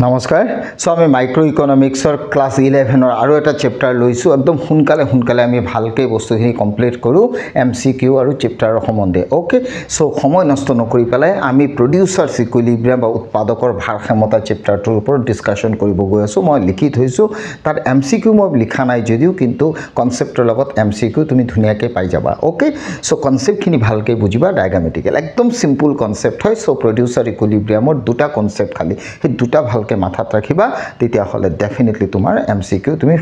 নমস্কাৰ সো আমি micro ইকনমিক্সৰ class 11 আৰু এটা চেপ্টাৰ লৈছো একদম হুনকালে আমি ভালকে বস্তুখিনি কমপ্লিট কৰো এমসিকিউ আৰু চেপ্টাৰৰ সম্বন্ধে ওকে সো সময় নষ্ট নকৰি পেলাই আমি প্ৰডিউচাৰছ ইকুইলিব্ৰিয়াম বা উৎপাদকৰ ভাৰসাম্যতা চেপ্টাৰটোৰ ওপৰত ডিসকাশন কৰিব গৈ আছো মই লিখি থৈছো তাত এমসিকিউ মই লিখা নাই যদিও কিন্তু কনসেপ্টৰ লগত এমসিকিউ তুমি ধুনিয়াকৈ পাই যাবা ওকে সো কনসেপ্টখিনি ভালকে বুজিবা ডায়াগ্ৰামেটিক্যাল একদম সিম্পল কনসেপ্ট হয় সো প্ৰডিউচাৰ ইকুইলিব্ৰিয়ামৰ দুটা কনসেপ্ট খালি এই দুটা ভালকে মাথাত ৰাখিবা তেতিয়া হলে ডেফিনেটলি তোমাৰ এমসিকিউ তুমি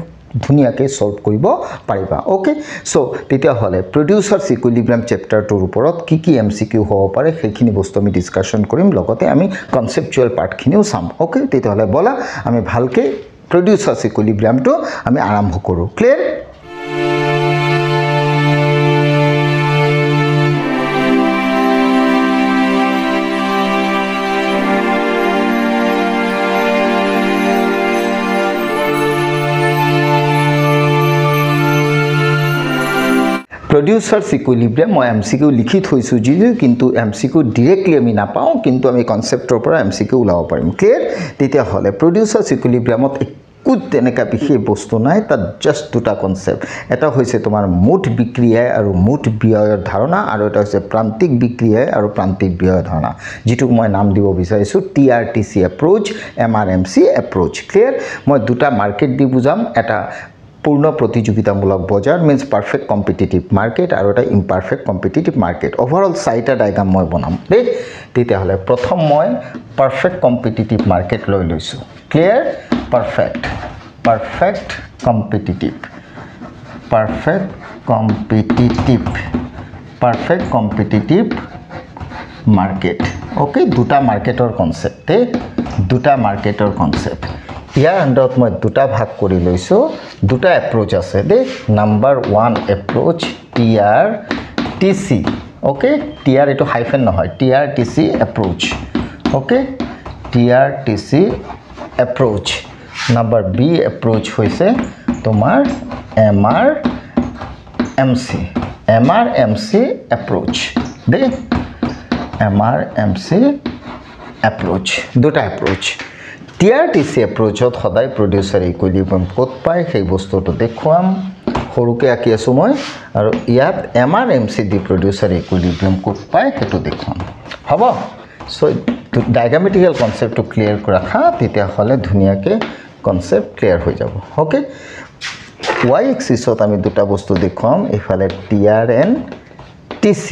ধুনিয়াকৈ সলভ কৰিব পাৰিবা ওকে সো তেতিয়া হলে প্ৰডিউচাৰছ ইকুইলিব্ৰিয়াম চেপ্টাৰটোৰ ওপৰত কি এমসিকিউ হ'ব পাৰে সেইখিনি বস্তু আমি ডিসকাশন কৰিম লগতে আমি কনসেপচুৱেল পাৰ্টখিনিও চাম ওকে তেতিয়া হলে বলা আমি ভালকে প্ৰডিউচাৰছ ইকুইলিব্ৰিয়ামটো আমি আৰম্ভ কৰো ক্লিয়াৰ Producers equilibrium মই MCQ লিখি থৈছো যদিও কিন্তু MCQ ডাইৰেক্টলি আমি নাপাও কিন্তু আমি কনসেপ্টৰ পৰা MCQ উলাব পাৰিম ক্লিয়াৰ তেতিয়া হলে producers equilibriumত একো তেনেকা বিশেষ বস্তু নাই তাত জাস্ট দুটা কনসেপ্ট এটা হৈছে তোমাৰ মুঠ বিক্ৰিয়া আৰু মুঠ ব্যয়ৰ ধাৰণা আৰু এটা হৈছে প্ৰান্তিক বিক্ৰিয়া আৰু প্ৰান্তিক ব্যয়ৰ ধাৰণা যেটো মই নাম দিব বিচাৰিছো TRTC approach MRMC approach clear মই দুটা মাৰ্কেট দি বুজাম এটা পূৰ্ণ প্ৰতিযোগিতামূলক বজাৰ means perfect competitive market আৰু এটা imperfect competitive market overall চাৰিটা ডায়াগ্ৰাম মই বনাম দেই তেতিয়া হলে প্ৰথম মই perfect competitive market লৈ লৈছো clear perfect competitive market okay দুটা মাৰ্কেটৰ কনসেপ্ট দুটা মাৰ্কেটৰ কনসেপ্ট ইয়াৰ আন্ডাৰত মই দুটা ভাগ কৰি লৈছো দুটা এপ্ৰোচ আছে the number 1 approach TRTC okay TR এটো হাইফেন নহয় TRTC approach okay TRTC approach number B approach হৈছে তোমাৰ MRMC এপ্ৰোচ দে MRMC এপ্ৰোচ দুটা এপ্ৰোচ TRTC এপ্ৰোচত সদায় প্ৰডিউচাৰ ইকুইলিব্ৰিয়াম ক'ত পায় সেই বস্তুটো দেখুৱাম সৰুকে আকি আছো মই আৰু ইয়াত MRMC দি প্ৰডিউচাৰ ইকুইলিব্ৰিয়াম ক'ত পায় হেতু দেখুৱাম হ'ব সো ডায়াগ্ৰামেটিক্যাল কনসেপ্টটো ক্লিয়াৰ ৰাখা তেতিয়া হলে ধুনিয়াকে কনসেপ্ট ক্লিয়াৰ হৈ যাব ওকে y এক্সিছত আমি দুটা বস্তু দেখুৱাম এফালে TRNTC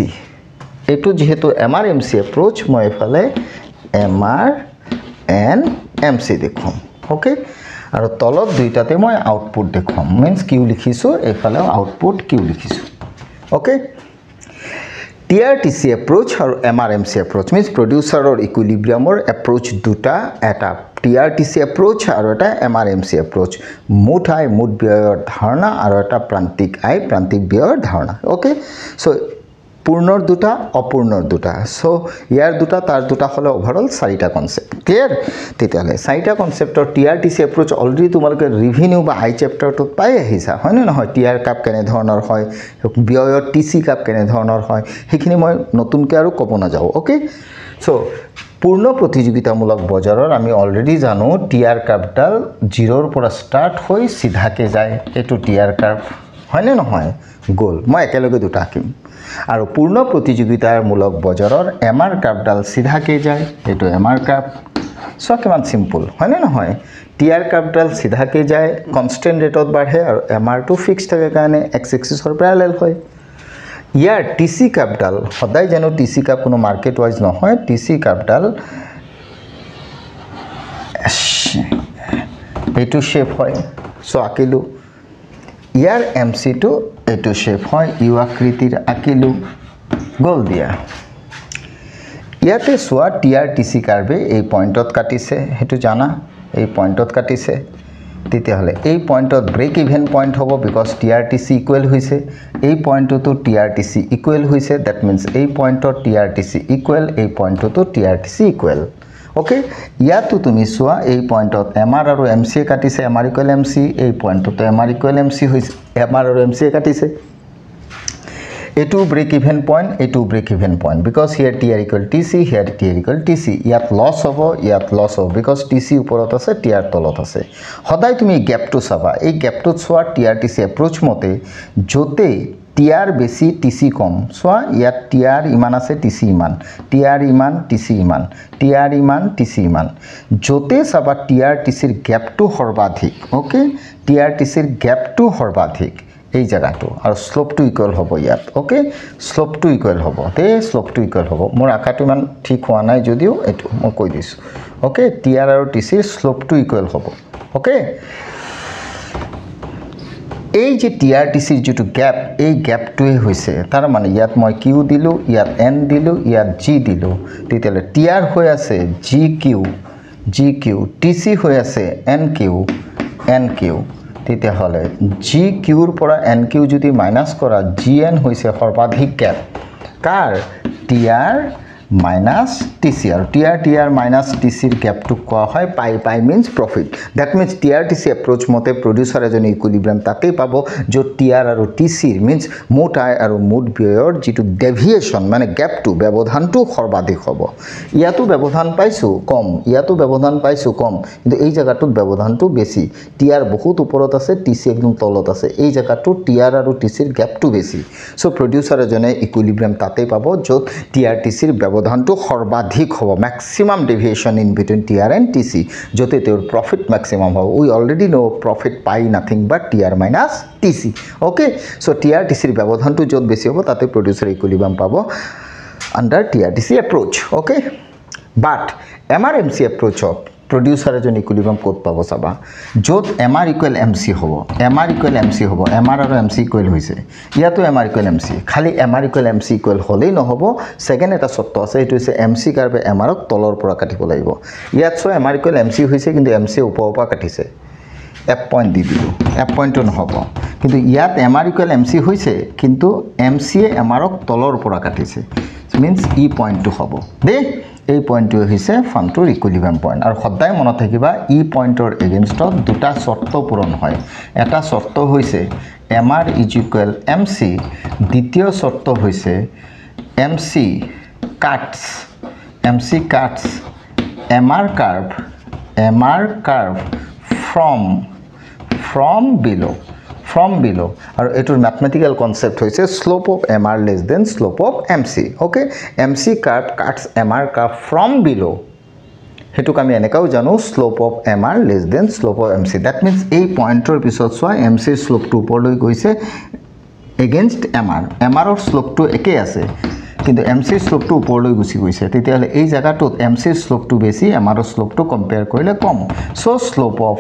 এটো যেহেতু MRMC এপ্ৰোচ মই এফালে MRNMC দেখুৱাম ওকে আৰু তলত দুইটাতে মই আউটপুট দেখুৱাম means কিউ লিখিছো এফালে আউটপুট কিউ লিখিছো ওকে TRTC এপ্ৰোচ আৰু MRMC এপ্ৰোচ means প্ৰডিউচাৰৰ ইকুইলিব্ৰিয়ামৰ এপ্ৰোচ দুটা এটা TRTC এপ্ৰোচ আৰু এটা MRMC এপ্ৰোচ মুঠ আয় মুঠ ব্যয়ৰ ধাৰণা আৰু এটা প্ৰান্তিক আয় প্ৰান্তিক ব্যয়ৰ ধাৰণা ওকে সো পূৰ্ণৰ দুটা অপূৰ্ণৰ দুটা সো ইয়াৰ দুটা তাৰ দুটা হলে ওভাৰঅল চাৰিটা কনসেপ্ট ক্লিয়াৰ তেতিয়ালে চাৰিটা কনসেপ্টৰ TRTC এপ্ৰোচ অলৰেডি তোমালোকে ৰিভিনিউ বা আই চেপ্টাৰটো পাই আহিছা হয় নে নহয় TR কাপ কেনে ধৰণৰ হয় ব্যয়ৰ TC কাপ কেনে ধৰণৰ হয় সেইখিনি মই নতুনকৈ আৰু ক'ব না যাও ওকে সো পূৰ্ণ প্ৰতিযোগিতামূলক বজাৰৰ আমি অলৰেডি জানো TR কাপডাল 0 ৰ পৰা স্টাৰ্ট হৈ সিধাকে যায় এটো TR কাপ হয় নে নহয় গোল মই একেলগে দুটা আকিম আৰু পূৰ্ণ প্ৰতিযোগিতামূলক বজাৰৰ MR কাপডাল সিধাকে যায় এটো MR কাপ সো কিমান সিম্পল হয় নে নহয় TR কাপডাল সিধাকে যায় কনস্ট্যান্ট ৰেটত বাঢ়ে আৰু MR টো ফিক্স থাকে কাৰণে x এক্সিছৰ প্যাৰেলাল হয় ইয়াৰ TC কাপডাল সদায় জানো TC কাপ কোনো মাৰ্কেট ওয়াইজ নহয় TC কাপডাল এটো শেপ হয় সো আকিলো ইয়াৰ MC টো এটো শেপ হয় ইউ আকৃতিৰ আকিলো গোল দিয়া ইয়াতে সোয়া TRTC কাৰ্ভে এই পইণ্টত কাটিছে হেতু জানা এই পইণ্টত কাটিছে তেতিয়া হলে এই পইণ্টত ব্ৰেক ইভেন পইণ্ট হ'ব বিকজ TRTC ইকুৱেল হৈছে এই পইণ্টটো TRTC ইকুৱেল হৈছে দ্যাট মিন্স এই পইণ্টত TRTC ইকুৱেল এই পইণ্টটো TRTC ইকুৱেল ওকে ইয়াতো তুমি সোয়া এই পইণ্টত MR আৰু MC কাটিছে MR ইকুৱেল MC এই পইণ্টটো MR ইকুৱেল MC হৈছে MR আৰু MC কাটিছে এইটো ব্ৰেক ইভেন পইণ্ট এইটো break even point because here T R equal T C here T R equal T C ইয়াত লছ হ'ব বিকজ টি চি ওপৰত আছে টি আৰ তলত আছে সদায় তুমি গেপটো চাবা এই গেপটোত চোৱা T R T C approach মতে য'তে টি আৰ বেছি টি চি কম চোৱা ইয়াত টি আৰ ইমান আছে টি চি ইমান টি আৰ ইমান টি চি ইমান টি আৰ ইমান টি চি ইমান য'তে চাবা টি আৰ টি চিৰ গেপটো সৰ্বাধিক অ'কে টি আৰ টি চিৰ গেপটো সৰ্বাধিক এই জায়গাটো আৰু স্লোপটো ইকুৱেল হ'ব ইয়াত ওকে স্লোপটো ইকুৱেল হ'ব স্লোপটো ইকুৱেল হ'ব মোৰ আকাটো ইমান ঠিক হোৱা নাই যদিও এইটো মই কৈ দিছোঁ ওকে টি আৰ আৰু টি চিৰ স্লোপটো ইকুৱেল হ'ব ওকে এই যে টি আৰ টি চিৰ যিটো গেপ এই গেপটোৱে হৈছে তাৰ মানে ইয়াত মই কিউ দিলোঁ ইয়াত এন দিলোঁ ইয়াত জি দিলোঁ তেতিয়াহ'লে টি আৰ হৈ আছে জি কিউ টি চি হৈ আছে এন কিউ তেতিয়াহ'লে জি কিউৰ পৰা এন কিউ যদি মাইনাছ কৰা জি এন হৈছে সৰ্বাধিক গেপ কাৰ T R minus T C আৰু টি আৰ মাইনাছ টি চিৰ গেপটোক কোৱা হয় pi means profit that means T R T C approach মতে প্ৰডিউচাৰ এজনে ইকুইলিব্ৰিয়াম তাতেই পাব য'ত টি আৰ আৰু টি চিৰ মিনছ মুঠ আয় আৰু মুঠ ব্যয়ৰ যিটো ডেভিয়েশ্যন মানে গেপটো ব্যৱধানটো সৰ্বাধিক হ'ব ইয়াতো ব্যৱধান পাইছোঁ কম ইয়াতো ব্যৱধান পাইছোঁ কম কিন্তু এই জেগাটোত ব্যৱধানটো বেছি টি আৰ বহুত ওপৰত আছে টি চি একদম তলত আছে এই জেগাটো টি আৰ আৰু টি চিৰ গেপটো বেছি চ' প্ৰডিউচাৰ এজনে ইকুইলিব্ৰিয়াম তাতেই পাব য'ত টি আৰ টি চিৰ ব্যৱধানটো সৰ্বাধিক হ'ব maximum deviation in between T R and T C য'তে তেওঁৰ প্ৰফিট মেক্সিমাম হ'ব we already know' profit pi nothing but T R minus T C okay so' T R T চিৰ ব্যৱধানটো য'ত বেছি হ'ব তাতে প্ৰডিউচাৰ ইকুইলিব্ৰিয়াম পাব under T R T C approach okay but M R M C এপ্ৰ'চত producer এজন equilibrium ক'ত পাব চাবা য'ত M R equal M C হ'ব এম আৰ আৰু এম চি ইকুৱেল হৈছে ইয়াতো M R equal M C খালি M R equal M C equal হ'লেই নহ'ব ছেকেণ্ড এটা চৰ্ত আছে এইটো হৈছে এম চি কাৰ্ভে এম আৰক তলৰ পৰা কাটিব লাগিব ইয়াত চোৱা M R equal M C হৈছে কিন্তু এম চি ওপৰৰ পৰা কাটিছে এফ পইণ্ট দি দিলোঁ এফ পইণ্টটো নহ'ব কিন্তু ইয়াত M R equal M C হৈছে কিন্তু এম চিয়ে এম আৰক তলৰ পৰা কাটিছে মিনছ ই পইণ্টটো হ'ব দেই এই পইণ্টটোৱে হৈছে ফাৰ্মটোৰ ইকুইলিব্ৰিয়াম পইণ্ট আৰু সদায় মনত থাকিবা ই পইণ্টৰ এগেইনষ্টত দুটা চৰ্ত পূৰণ হয় এটা চৰ্ত হৈছে M R is equal M C দ্বিতীয় চৰ্ত হৈছে M C cuts M R curve from below' আৰু এইটোৰ মেথমেটিকেল কনচেপ্ট হৈছে slope of M R less than slope of M C okay M C cuts M R curve from below' সেইটোক আমি এনেকাও জানো slope of M R less than slope of M C that means এই পইণ্টৰ পিছত চোৱা M চিৰ শ্লোপটো ওপৰলৈ গৈছে এগেইনষ্ট এম আৰৰ শ্লোপটো একেই আছে কিন্তু এম চিৰ শ্লোপটো ওপৰলৈ গুচি গৈছে তেতিয়াহ'লে এই জেগাটোত এম চিৰ শ্লোপটো বেছি এম আৰৰ শ্লোপটো কম্পেয়াৰ কৰিলে কম so' slope of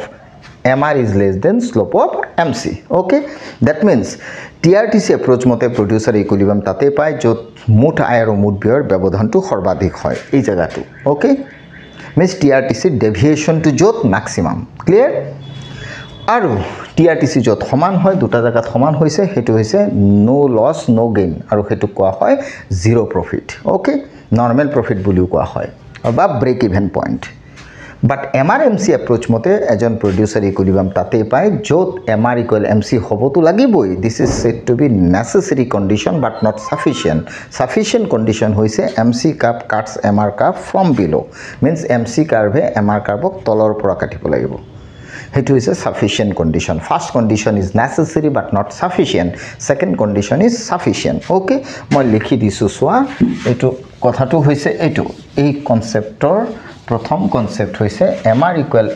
MR is less than slope of MC. Okay, that means TRTC approach মতে producer equilibrium তাতে পায় য'ত মুঠ আয় আৰু মুঠ ব্যয়ৰ ব্যৱধানটো সৰ্বাধিক হয় এই জায়গাটো okay means TRTC deviation to য'ত maximum clear আৰু TRTC য'ত সমান হয় দুটা জায়গাত সমান হৈছে হেতু হৈছে no loss no gain আৰু হেতু কোৱা হয় zero profit okay normal profit বুলিও কোৱা হয় বা break even point But MR-MC approach মতে এজন producer equilibrium তাতে পায় য'ত MR equal MC হ'ব তো লাগিবই this is said to be necessary condition but not sufficient condition হৈছে MC curve cuts MR curve from below means MC curve MR curve তলৰ পৰা কাটিব লাগিব হেতু হৈছে sufficient condition first condition is necessary but not sufficient second condition is sufficient okay মই লিখি দিছো সোৱা এটো কথাটো হৈছে এটো এই কনসেপ্টৰ প্ৰথম কনসেপ্ট হৈছে MR equal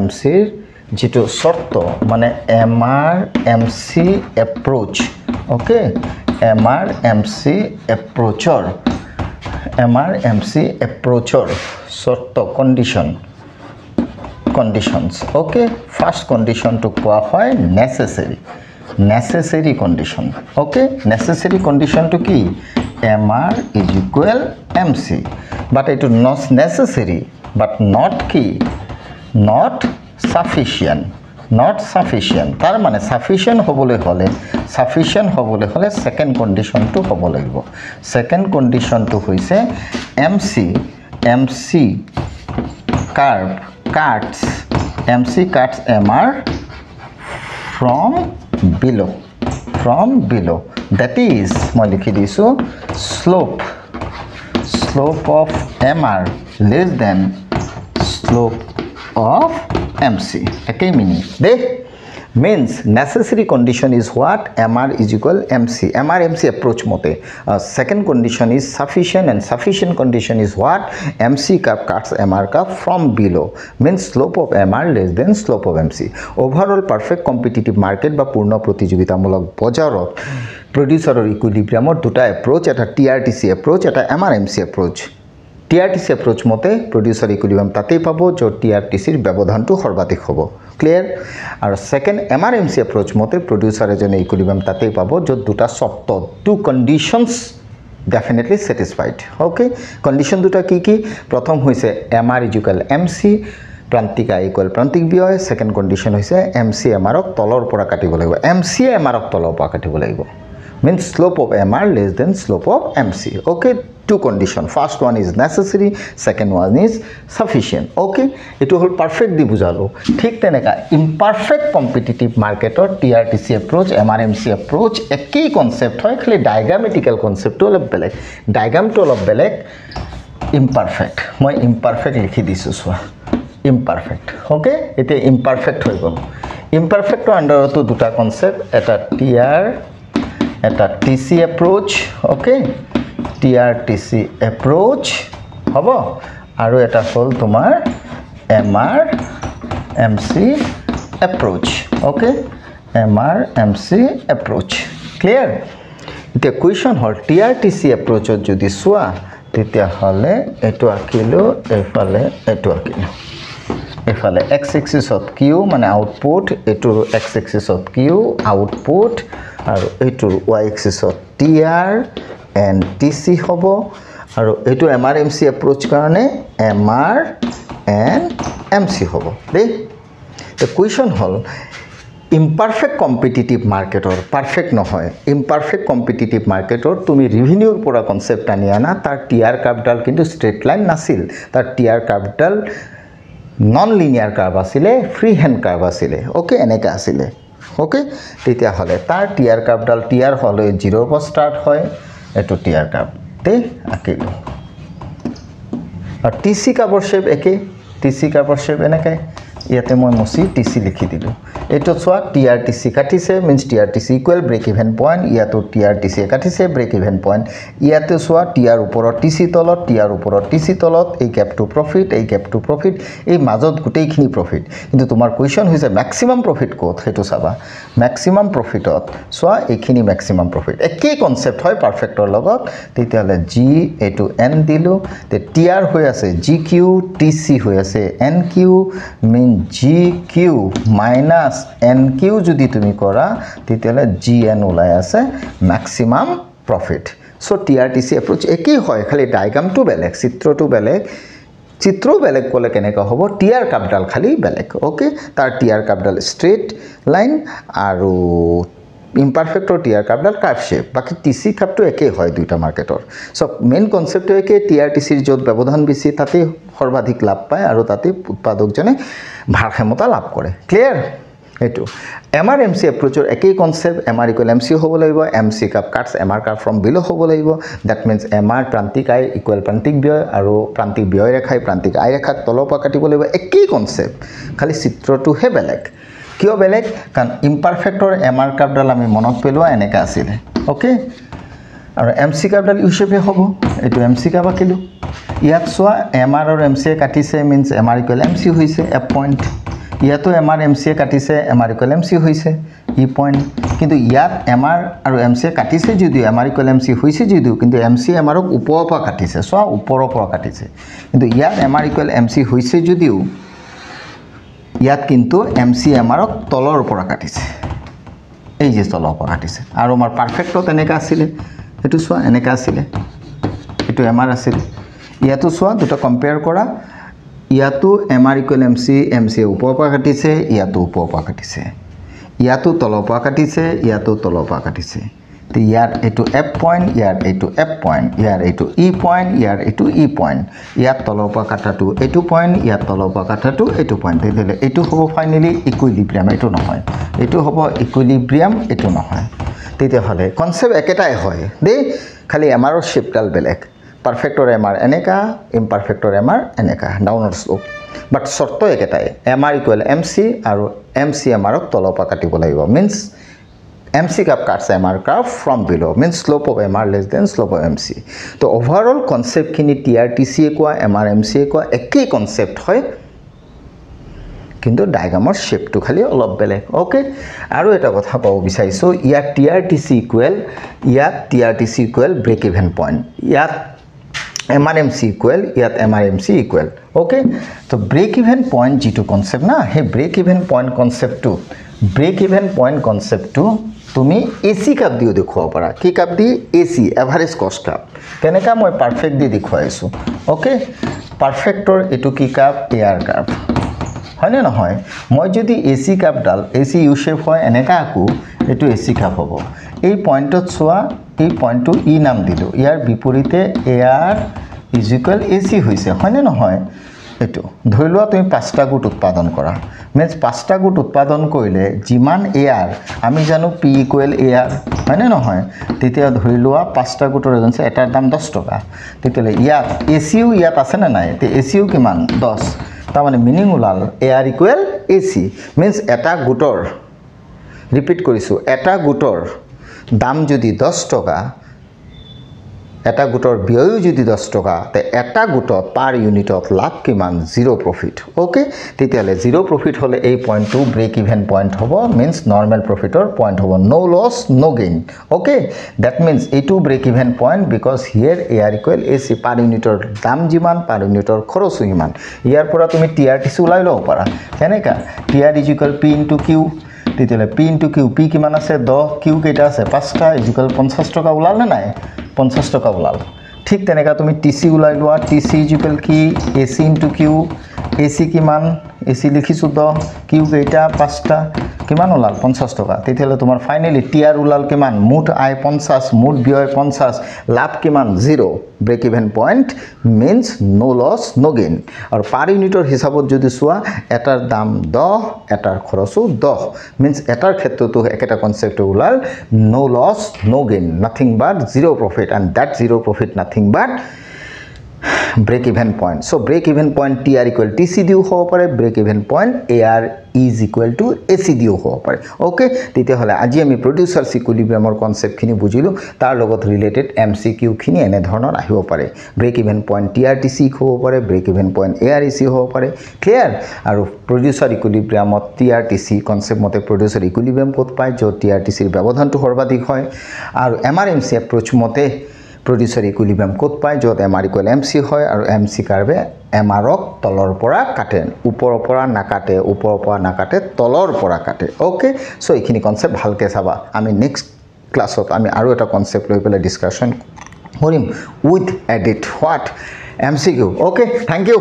MC যেটো শৰ্ত মানে MR MC approach okay MR MC approachৰ শৰ্ত conditions okay first condition to কোৱা হয় necessary condition okay necessary condition to কি MR is equal MC but it is not necessary but not key not sufficient তাৰ মানে sufficient হ'বলৈ হলে second condition to হ'ব লাগিব second condition to হৈছে MC cuts MR from below that is মই লিখি দিছো slope of MR less than slope of MC okay meaning means necessary condition is what MR is equal MC MC approach mote second condition is sufficient and sufficient condition is what MC curve cuts MR curve from below means slope of MR less than slope of MC overall perfect competitive market বা পূর্ণ প্রতিযোগিতামূলক বজাৰত producer equilibrium দুটা approach এটা TRTC approach এটা MRMC approach TRTC approach মতে producer equilibrium তাতেই পাবো য'ত TRTC ৰ ব্যৱধানটো সৰ্বাধিক হ'ব ক্লিয়াৰ আৰু সেকেন্ড MRMC approach মতে producer এজনে equilibrium তাতেই পাবো য'ত দুটা শর্ত two conditions definitely satisfied okay condition দুটা কি প্ৰথম হৈছে MR equal MC Prantik I equal প্ৰান্তিক ব্যয় সেকেন্ড কন্ডিশন হৈছে MC MR ক তলৰ পৰা কাটিব লাগিব MC MR ক তলৰ পৰা কাটিব লাগিব means slope of MR less than slope of MC okay two condition first one is necessary second one is sufficient okay etu hol perfect di bujalo thik teneka imperfect competitive market or TRTC approach MRMC approach ekei concept hoy khali diagrammatical concept to olop belek diagram to olop belek imperfect moi imperfect likhi disu swa imperfect okay ete imperfect hoy gol imperfect to under to duta concept eta TR eta TC approach okay TRTC approach hobo aru eta hol tomar MRMC approach okay MRMC approach clear the question hol TRTC approach jodi soa tetia hole etu akilo efale etu akilo efale x axis of q mane output etu x axis of q output aru etu y axis of TR and TC hobo aru etu MRMC approach karone MR and MC hobo the question hol imperfect competitive market or perfect nohoy imperfect competitive market or tumi revenue pora concept ani ana tar TR curve dal kintu straight line nasil tar TR curve dal non linear curve asile free hand curve asile okay eneka asile okay tetia hole tar TR curve dal TR hole 0 por start hoy eto TR curve te akilo are TC curve shape eke TC curve shape eneka ইয়াতে মই মসি TC লিখি দিলো এটো সোয়া TRTC কাটিছে means TRTC equal break even point ইয়াতো TRTC কাটিছে break even point ইয়াতে সোয়া TR ওপৰত TC তলত TR ওপৰত TC তলত এই গ্যাপ টু প্ৰফিট এই মাজত গুটেইখিনি প্ৰফিট কিন্তু তোমাৰ কোৱেশ্চন হৈছে ম্যাক্সিমাম প্ৰফিট কত হেতু চাবা ম্যাক্সিমাম প্ৰফিটত সোয়া এইখিনি ম্যাক্সিমাম প্ৰফিট একেই কনসেপ্ট হয় পাৰফেক্টৰ লগত তেতিয়ালে G এটো N দিলো তে TR হৈ আছে GQ TC হৈ আছে NQ mean GQ minus NQ যদি তুমি কৰা তেতিয়ালে GN ওলাই আছে maximum profit so TRTC approach একই হয় খালি ডায়াগ্রামটো বেলেগ চিত্ৰটো বেলেগ চিত্র বেলেগ কোলে কেনেকা হ'ব TR curve ডাল খালি বেলেগ ওকে তার TR curve ডাল straight line আৰু imperfect or TR curve dal curve shape বাকি TC curve to একে হয় দুইটা মাৰ্কেটৰ সো মেইন কনসেপ্ট একে TRTC ৰ যত ব্যৱধান বেছি তাতে সৰ্বাধিক লাভ পায় আৰু তাতে উৎপাদকজনে ভাৰসাম্যতা লাভ কৰে ক্লিয়াৰ এটো MRMC approach একই কনসেপ্ট MR equal MC হ'ব লাগিব MC curve cuts MR curve from below হ'ব লাগিব that means MR Prantik I equal প্ৰান্তিক ব্যয় আৰু প্ৰান্তিক ব্যয় ৰেখাই প্ৰান্তিক I ৰেখাক তলৰ পৰা কাটিব লাগিব একই কনসেপ্ট খালি চিত্ৰটো হে বেলেগ কিয় বেলেগ কাৰণ ইমপাৰফেক্টৰ MR curve ডাল আমি মনত পেলোৱা এনেকা আছিল ওকে আৰু MC curve ডাল ইউ শেপে হ'ব এটো MC curve আকিলো ইয়াত সোয়া MR আৰু MC কাটিছে means MR equal MC হৈছে এ পয়েন্ট ইয়াতো MR MC কাটিছে MR equal MC হৈছে ই পয়েন্ট কিন্তু ইয়াত MR আৰু MC কাটিছে যদিও MR equal MC হৈছে যদিও কিন্তু MC MR ক ওপৰৰ পৰা কাটিছে সোয়া ওপৰৰ পৰা কাটিছে কিন্তু ইয়াত MR equal MC হৈছে যদিও ইয়াত কিন্তু MC MR ক তলৰ পৰা কাটিছে এই যে তলৰ পৰা কাটিছে আৰু আমাৰ পারফেক্টত এনেকা আছিল এটো সোয়া এনেকা আছিল এটো MR আছিল ইয়াতো সোয়া দুটা কম্পেয়াৰ কৰা ইয়াতো MR equal MC ওপৰৰ পৰা কাটিছে ইয়াতো ওপৰৰ পৰা কাটিছে ইয়াতো তলৰ পৰা কাটিছে ইয়াতো তলৰ পৰা কাটিছে তো ইয়াৰ এইটো এফ পইণ্ট ইয়াৰ এইটো এফ পইণ্ট ইয়াৰ এইটো ই পইণ্ট ইয়াৰ এইটো ই পইণ্ট ইয়াত তলৰ পৰা কাটাটো এইটো পইণ্ট ইয়াত তলৰ পৰা কাটাটো এইটো পইণ্ট তেতিয়াহ'লে এইটো হ'ব ফাইনেলি ইকুইলিব্ৰিয়াম এইটো নহয় এইটো হ'ব ইকুইলিব্ৰিয়াম এইটো নহয় তেতিয়াহ'লে কনচেপ্ট একেটাই হয় দেই খালি এমাৰৰ শ্বেপডাল বেলেগ পাৰফেক্টৰ এমাৰ এনেকা ইমপাৰফেক্টৰ এমাৰ এনেকা ডাউনৰ শ্লোপ বাট চৰ্ত একেটাই এমাৰ ইকুৱেল এম চি আৰু এম চি এমাৰক তলৰ পৰা কাটিব লাগিব means MC curve cuts MR curve from below means slope of MR less than slope of MC. So overall concept kini TRTC ekwa MR MC ekwa ekei concept hoy kintu diagram or shape to khali olop belek okay aru eta kotha pabo bisaiso ya TRTC equal break even point yat MRMC equal yat MRMC equal okay so break even point jitu concept na he break even point concept to তুমি AC cup দিও দেখুৱা পাৰা কি cup দি AC average কষ্ট cup কেনেকা মই perfect দি দেখুৱাইছো okay পাৰফেক্টৰ এটো কি কাপ এয়াৰ কাপ হয়নে নহয় মই যদি এসি কাপ ডাল এসি ইউ শেপ হয় এনেকা আকু এটো এসি কাপ হ'ব এই পয়েন্টত সোয়া এই পয়েন্টটো ই নাম দিলো ইয়াৰ বিপৰীতে এয়াৰ ইজ ইকুৱেল এসি হৈছে হয়নে নহয় এটো ধৰি লোৱা তুমি পাঁচটা গুট উৎপাদন কৰা means পাঁচটা গুট উৎপাদন কৰিলে জিমান এয়াৰ আমি জানো পি ইকুৱেল এয়াৰ হয়নে নহয় তেতিয়া ধৰি লোৱা পাঁচটা গুটৰ এজেন্সি এটাৰ দাম 10 টকা তেতিয়ালে ইয়াত এসিও ইয়াত আছে না নাই তে এসিও কিমান 10 তাৰ মানে meaning Wular air equal AC means এটা গুটৰ ৰিপিট কৰিছো এটা গুটৰ দাম যদি 10 টকা এটা গুটৰ ব্যয় যদি 10 টকা তে এটা গুটত পার ইউনিটত লাভ কিমান 0 প্রফিট ওকে তেতিয়ালে 0 প্রফিট হলে এই পয়েন্টটো ব্রেক ইভেন পয়েন্ট হ'ব means normal profitৰ পয়েন্ট হ'ব no loss no gain okay that means এইটো break even point because here air equal ac per ইউনিটৰ দাম জিমান পাৰ ইউনিটৰ খৰচ ইমান ইয়াৰ পৰা তুমি টিআৰটিসি উলাই লও পাৰা কেনেকা টিআর = p * q তেতিয়ালে p * q p কিমান আছে 10 q কেইটা আছে 5টা = 50 টকা উলাল না নাই 50 টকা উলাল ঠিক তেনেকা তুমি টিসি উলাই লোৱা টিসি = কি ac * q ac কিমান ac লিখিছো দ q কেইটা 5টা কিমান উলাল 50 টকা তেতিয়ালে তোমাৰ ফাইনালি টিআর উলাল কিমান মুঠ আই 50 মুঠ ব্যয় 50 লাভ কিমান 0 break even point means no loss no gain আর পার ইউনিটৰ হিসাবত যদি সোয়া এটাৰ দাম 10 এটাৰ খৰচও 10 means এটাৰ ক্ষেত্ৰটো একেটা concept Wular no loss no gain nothing but zero profit and that zero profit nothing but break even point so break even point TR equal TC দিও হ'ব পাৰে break even point AR is equal to AC দিও হ'ব পাৰে okay তেতিয়া হলে আজি আমি প্ৰডিউসাৰছ ইকুইলিব্ৰিয়ামৰ কনসেপ্ট খিনি বুজিলো তাৰ লগত ৰিলেটেড MCQ খিনি এনে ধৰণৰ আহিব পাৰে break even point TRTC হ'ব পাৰে break even point AREC হ'ব পাৰে ক্লিয়াৰ আৰু প্ৰডিউসাৰ ইকুইলিব্ৰিয়ামত TRTC কনসেপ্ট মতে প্ৰডিউসাৰ ইকুইলিব্ৰিয়াম ক'ত পায় য'ত TRTC ৰ ব্যৱধানটো সৰ্বাধিক হয় আৰু MRMC এপ্ৰোচ মতে producer equilibrium ক'ত পায় যত MR equal MC হয় আৰু MC কাৰ্ভে MR ক তলৰ পৰা কাটে ওপৰৰ পৰা নাকাটে তলৰ পৰা কাটে ওকে সো এইখিনি কনসেপ্ট ভালকে চাবা আমি নেক্সট ক্লাছত আমি আৰু এটা কনসেপ্ট লৈ পেলাই ডিসকাশন কৰিম with edit what MCQ okay thank U